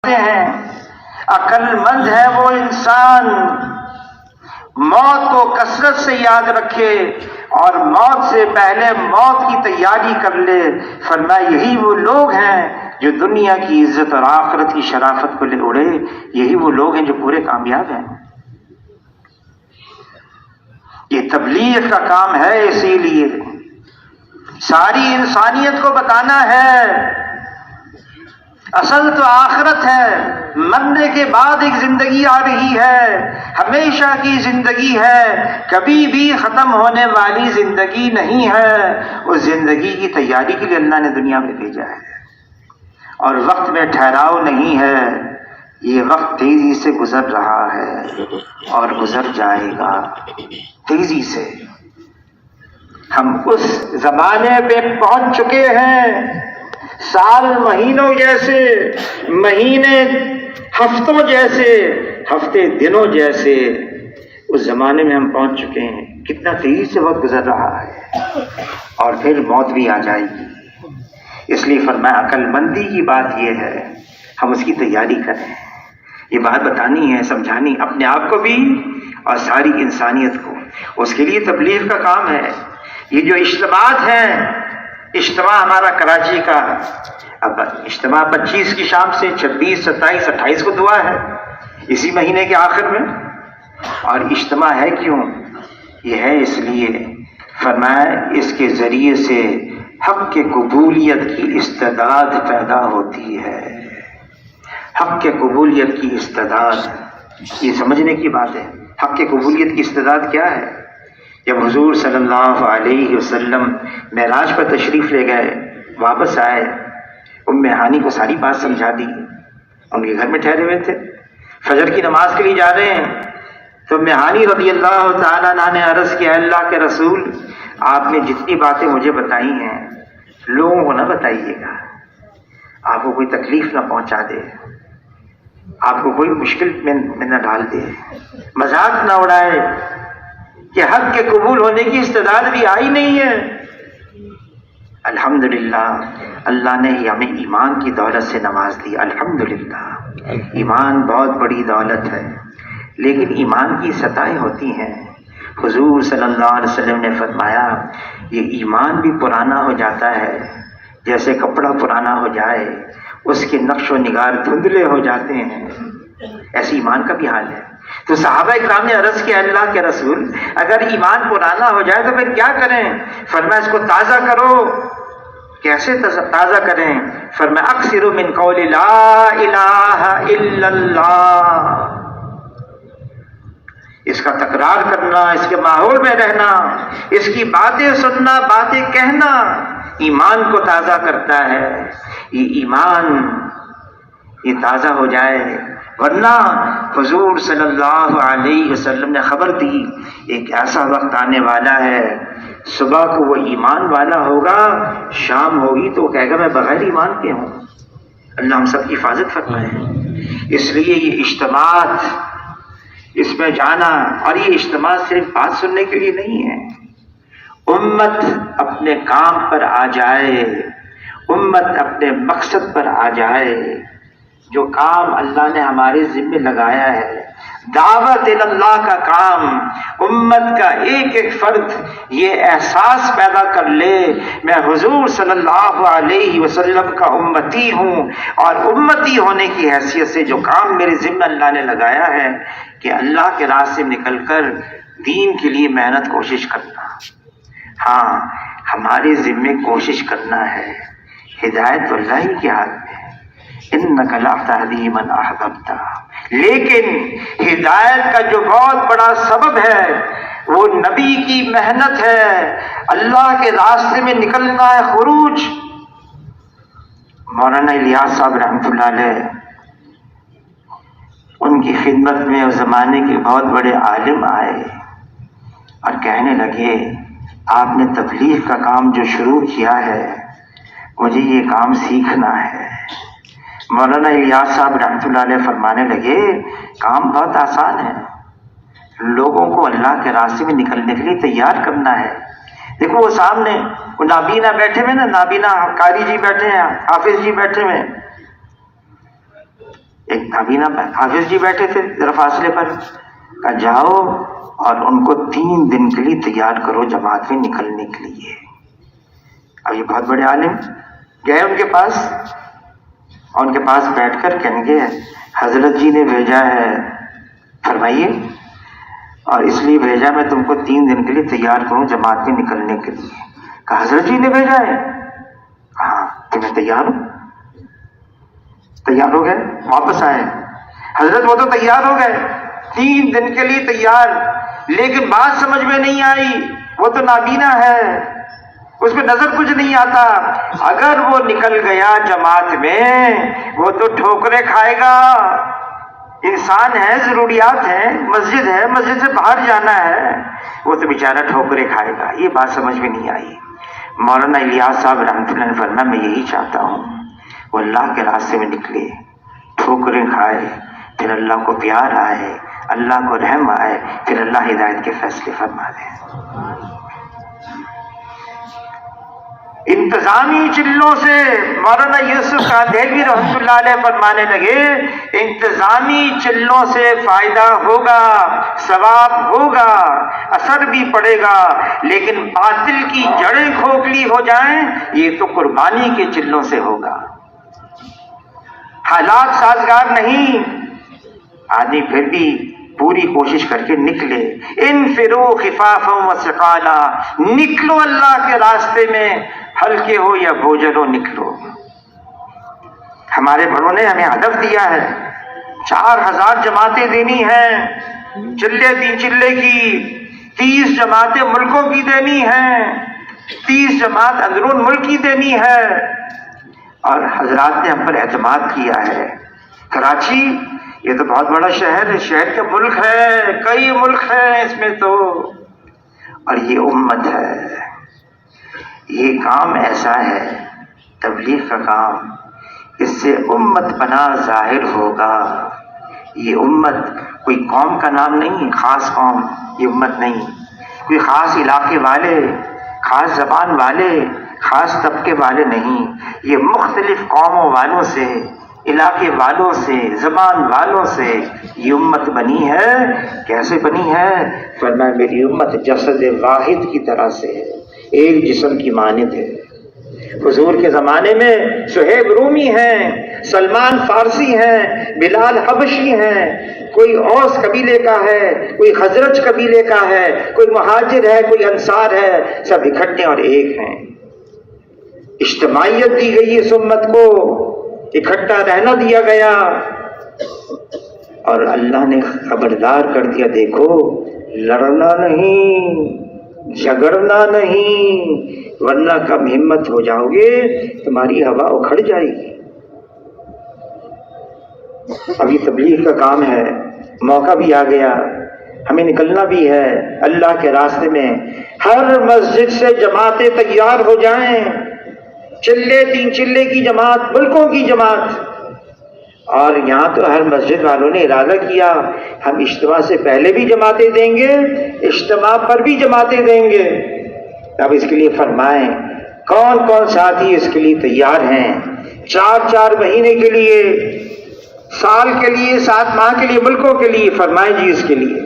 ہیں عقل مند ہے وہ انسان موت کو کثرت سے یاد رکھے اور موت سے پہلے موت کی تیاری کر لے۔ فرمایا یہی وہ لوگ ہیں جو دنیا کی عزت اور آخرت کی شرافت کو لے اڑے، یہی وہ لوگ ہیں جو پورے کامیاب ہیں۔ یہ تبلیغ کا کام ہے، اسی لیے ساری انسانیت کو بتانا ہے اصل تو آخرت ہے، مرنے کے بعد ایک زندگی آ رہی ہے، ہمیشہ کی زندگی ہے، کبھی بھی ختم ہونے والی زندگی نہیں ہے۔ اس زندگی کی تیاری کے لیے اللہ نے دنیا میں بھیجا ہے، اور وقت میں ٹھہراؤ نہیں ہے، یہ وقت تیزی سے گزر رہا ہے اور گزر جائے گا تیزی سے۔ ہم اس زمانے پہ پہنچ چکے ہیں، سال مہینوں جیسے، مہینے ہفتوں جیسے، ہفتے دنوں جیسے، اس زمانے میں ہم پہنچ چکے ہیں۔ کتنا تیزی سے وقت گزر رہا ہے، اور پھر موت بھی آ جائے گی۔ اس لیے فرمایا عقل مندی کی بات یہ ہے ہم اس کی تیاری کریں۔ یہ بات بتانی ہے، سمجھانی اپنے آپ کو بھی اور ساری انسانیت کو۔ اس کے لیے تبلیغ کا کام ہے۔ یہ جو اجتماعات ہیں، اجتماع ہمارا کراچی کا، اب اجتماع 25 کی شام سے 26، 27، 28 کو دعا ہے، اسی مہینے کے آخر میں۔ اور اجتماع ہے کیوں؟ یہ ہے اس لیے فرمایا اس کے ذریعے سے حق کے قبولیت کی استعداد پیدا ہوتی ہے۔ حق کے قبولیت کی استعداد، یہ سمجھنے کی بات ہے۔ حق کے قبولیت کی استعداد کیا ہے؟ جب حضور صلی اللہ علیہ وسلم معراج پر تشریف لے گئے، واپس آئے، ام ہانی کو ساری بات سمجھا دی، ان کے گھر میں ٹھہرے ہوئے تھے، فجر کی نماز کے لیے جا رہے ہیں، تو ام ہانی رضی اللہ تعالیٰ عنہ نے عرض کیا اللہ کے رسول، آپ نے جتنی باتیں مجھے بتائی ہیں لوگوں کو نہ بتائیے گا، آپ کو کوئی تکلیف نہ پہنچا دے، آپ کو کوئی مشکل میں نہ ڈال دے، مذاق نہ اڑائے کہ حق کے قبول ہونے کی استعداد بھی آئی نہیں ہے۔ الحمدللہ اللہ نے ہمیں ایمان کی دولت سے نواز دی، الحمدللہ۔ ایمان بہت بڑی دولت ہے، لیکن ایمان کی سطحیں ہوتی ہیں۔ حضور صلی اللہ علیہ وسلم نے فرمایا یہ ایمان بھی پرانا ہو جاتا ہے، جیسے کپڑا پرانا ہو جائے، اس کے نقش و نگار دھندلے ہو جاتے ہیں، ایسے ایمان کا بھی حال ہے۔ تو صحابہ اکرام نے عرض کیا اللہ کے رسول اگر ایمان پرانا ہو جائے تو پھر کیا کریں؟ فرمایا اس کو تازہ کرو۔ کیسے تازہ کریں؟ فرمایا اکثروا من قول لا الہ الا اللہ، اس کا تکرار کرنا، اس کے ماحول میں رہنا، اس کی باتیں سننا، باتیں کہنا ایمان کو تازہ کرتا ہے۔ یہ ایمان یہ تازہ ہو جائے، ورنہ حضور صلی اللہ علیہ وسلم نے خبر دی ایک ایسا وقت آنے والا ہے، صبح کو وہ ایمان والا ہوگا، شام ہوگی تو وہ کہے گا میں بغیر ایمان کے ہوں۔ اللہ ہم سب کی حفاظت فرمائے۔ اس لیے یہ اجتماعات، اس میں جانا، اور یہ اجتماع صرف بات سننے کے لیے نہیں ہے، امت اپنے کام پر آ جائے، امت اپنے مقصد پر آ جائے۔ جو کام اللہ نے ہمارے ذمہ لگایا ہے، دعوت اللہ کا کام، امت کا ایک ایک فرد یہ احساس پیدا کر لے میں حضور صلی اللہ علیہ وسلم کا امتی ہوں، اور امتی ہونے کی حیثیت سے جو کام میرے ذمہ اللہ نے لگایا ہے کہ اللہ کے راستے میں نکل کر دین کے لیے محنت کوشش کرنا۔ ہاں ہمارے ذمہ کوشش کرنا ہے، ہدایت تو اللہ ہی کے ہاتھ میں ہے، انک لا تہدی من احببت، لیکن ہدایت کا جو بہت بڑا سبب ہے وہ نبی کی محنت ہے، اللہ کے راستے میں نکلنا ہے، خروج۔ مولانا الیاس صاحب رحمۃ اللہ علیہ، ان کی خدمت میں اس زمانے کے بہت بڑے عالم آئے اور کہنے لگے آپ نے تبلیغ کا کام جو شروع کیا ہے مجھے یہ کام سیکھنا ہے۔ مولانا الیاس صاحب رحمۃ اللہ علیہ فرمانے لگے کام بہت آسان ہے، لوگوں کو اللہ کے راستے میں نکلنے کے لیے تیار کرنا ہے۔ دیکھو وہ سامنے وہ نابینا بیٹھے ہوئے نا، نابینا قاری جی بیٹھے ہیں، حافظ جی بیٹھے ہوئے، کابینہ حافظ جی بیٹھے تھے ذرا فاصلے پر، کہا جاؤ اور ان کو 3 دن کے لیے تیار کرو جماعت میں نکلنے کے لیے۔ اب یہ بہت بڑے عالم گئے ان کے پاس، اور ان کے پاس بیٹھ کر کہنے گے حضرت جی نے بھیجا ہے، فرمائیے، اور اس لیے بھیجا میں تم کو 3 دن کے لیے تیار کروں جماعت میں نکلنے کے لیے۔ کہا حضرت جی نے بھیجا ہے؟ ہاں، کہ میں تیار ہوں۔ تیار ہو گئے، واپس آئے، حضرت وہ تو تیار ہو گئے 3 دن کے لیے تیار، لیکن بات سمجھ میں نہیں آئی، وہ تو نابینا ہے، اس پہ نظر کچھ نہیں آتا، اگر وہ نکل گیا جماعت میں وہ تو ٹھوکریں کھائے گا، انسان ہے، ضروریات ہے، مسجد ہے، مسجد سے باہر جانا ہے، وہ تو بیچارہ ٹھوکریں کھائے گا۔ یہ بات سمجھ میں نہیں آئی۔ مولانا الیاس صاحب رحمۃ اللہ نے فرمایا میں یہی چاہتا ہوں وہ اللہ کے راستے میں نکلے، ٹھوکریں کھائے، پھر اللہ کو پیار آئے، اللہ کو رحم آئے، پھر اللہ ہدایت کے فیصلے فرما دے۔ انتظامی چلوں سے مولانا یوسف کاندھیلوی رحمۃ اللہ علیہ فرمانے لگے انتظامی چلوں سے فائدہ ہوگا، ثواب ہوگا، اثر بھی پڑے گا، لیکن باطل کی جڑیں کھوکھلی ہو جائیں یہ تو قربانی کے چلوں سے ہوگا۔ حالات سازگار نہیں، آدمی پھر بھی پوری کوشش کر کے نکلے۔ انفروا خفافا وثقالا، نکلو اللہ کے راستے میں، ہلکے ہو یا بوجھل ہو نکلو۔ ہمارے بڑوں نے ہمیں ہدف دیا ہے 4000 جماعتیں دینی ہیں، چلے 3 چلے کی، 30 جماعتیں ملکوں کی دینی ہیں، 30 جماعت اندرون ملک کی دینی ہے، اور حضرات نے ہم پر اعتماد کیا ہے۔ کراچی یہ تو بہت بڑا شہر ہے، شہر کا ملک ہے، کئی ملک ہیں اس میں تو، اور یہ امت ہے، یہ کام ایسا ہے تبلیغ کا کام، اس سے امت پنا ظاہر ہوگا۔ یہ امت کوئی قوم کا نام نہیں، خاص قوم، یہ امت نہیں، کوئی خاص علاقے والے، خاص زبان والے، خاص طبقے والے نہیں، یہ مختلف قوموں والوں سے، علاقے والوں سے، زبان والوں سے یہ امت بنی ہے۔ کیسے بنی ہے؟ فرمایا میری امت جسد واحد کی طرح سے ہے، ایک جسم کی مانند ہے۔ حضور کے زمانے میں صہیب رومی ہیں، سلمان فارسی ہیں، بلال حبشی ہیں، کوئی اوس قبیلے کا ہے، کوئی خزرج قبیلے کا ہے، کوئی مہاجر ہے، کوئی انصار ہے، سب اکٹھے اور ایک ہیں۔ اجتماعیت دی گئی اس امت کو، اکٹھا رہنا دیا گیا، اور اللہ نے خبردار کر دیا دیکھو لڑنا نہیں، جھگڑنا نہیں، ورنہ کم ہمت ہو جاؤ گے تمہاری ہوا اکھڑ جائے گی۔ ابھی تبلیغ کا کام ہے، موقع بھی آ گیا، ہمیں نکلنا بھی ہے اللہ کے راستے میں۔ ہر مسجد سے جماعتیں تیار ہو جائیں، چلے 3 چلے کی جماعت، ملکوں کی جماعت، اور یہاں تو ہر مسجد والوں نے ارادہ کیا ہم اجتماع سے پہلے بھی جماعتیں دیں گے، اجتماع پر بھی جماعتیں دیں گے۔ اب اس کے لیے فرمائیں کون کون ساتھی اس کے لیے تیار ہیں؟ 4 مہینے کے لیے، سال کے لیے، 7 ماہ کے لیے، ملکوں کے لیے، فرمائیں جی اس کے لیے۔